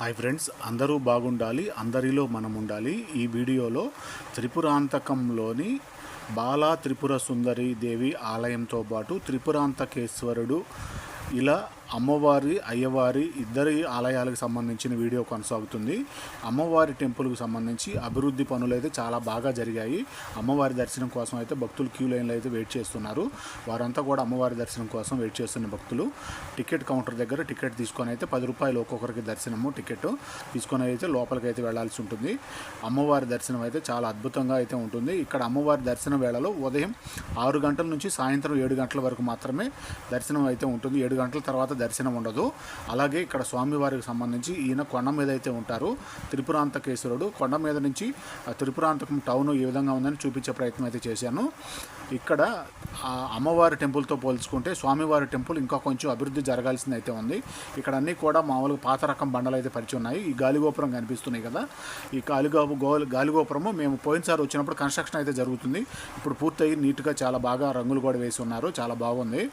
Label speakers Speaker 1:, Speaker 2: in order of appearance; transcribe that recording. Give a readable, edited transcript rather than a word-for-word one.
Speaker 1: Hi friends, అందరూ బాగుండాలి, అందరిలో మనం ఉండాలి. ఈ వీడియోలో త్రిపురాంతకంలోని బాలా త్రిపుర సుందరి దేవి ఆలయంతో పాటు త్రిపురాంతకేశ్వరుడు ఇలా అమ్మవారి అయ్యవారి ఇద్దరి ఆలయాలకు సంబంధించిన వీడియో కొనసాగుతుంది. అమ్మవారి టెంపుల్కి సంబంధించి అభివృద్ధి పనులు అయితే చాలా బాగా జరిగాయి. అమ్మవారి దర్శనం కోసం అయితే భక్తులు క్యూ లైన్లో అయితే వెయిట్ చేస్తున్నారు. వారంతా కూడా అమ్మవారి దర్శనం కోసం వెయిట్ చేస్తున్న భక్తులు టికెట్ కౌంటర్ దగ్గర టికెట్ తీసుకొని అయితే 10 రూపాయలు ఒక్కొక్కరికి దర్శనము టికెట్ తీసుకొని అయితే లోపలికి అయితే వెళ్లాల్సి ఉంటుంది. అమ్మవారి దర్శనం అయితే చాలా అద్భుతంగా అయితే ఉంటుంది. ఇక్కడ అమ్మవారి దర్శనం వేళలో ఉదయం 6 గంటల నుంచి సాయంత్రం 7 గంటల వరకు మాత్రమే దర్శనం అయితే ఉంటుంది. 7 గంటల తర్వాత దర్శనం ఉండదు. అలాగే ఇక్కడ స్వామివారికి సంబంధించి ఈయన కొండ మీద అయితే ఉంటారు. త్రిపురాంతకేశ్వరుడు కొండ మీద నుంచి త్రిపురాంతకం టౌన్ ఏ విధంగా ఉందని చూపించే ప్రయత్నం అయితే చేశాను. ఇక్కడ అమ్మవారి టెంపుల్తో పోల్చుకుంటే స్వామివారి టెంపుల్ ఇంకా కొంచెం అభివృద్ధి జరగాల్సింది అయితే ఉంది. ఇక్కడ అన్నీ కూడా మామూలుగా పాత రకం బండలు అయితే పరిచి ఉన్నాయి. ఈ గాలిగోపురం కనిపిస్తున్నాయి కదా, ఈ గాలిగోపురము మేము పోయినసారి వచ్చినప్పుడు కన్స్ట్రక్షన్ అయితే జరుగుతుంది. ఇప్పుడు పూర్తయి నీట్గా చాలా బాగా రంగులు కూడా వేసి ఉన్నారు. చాలా బాగుంది.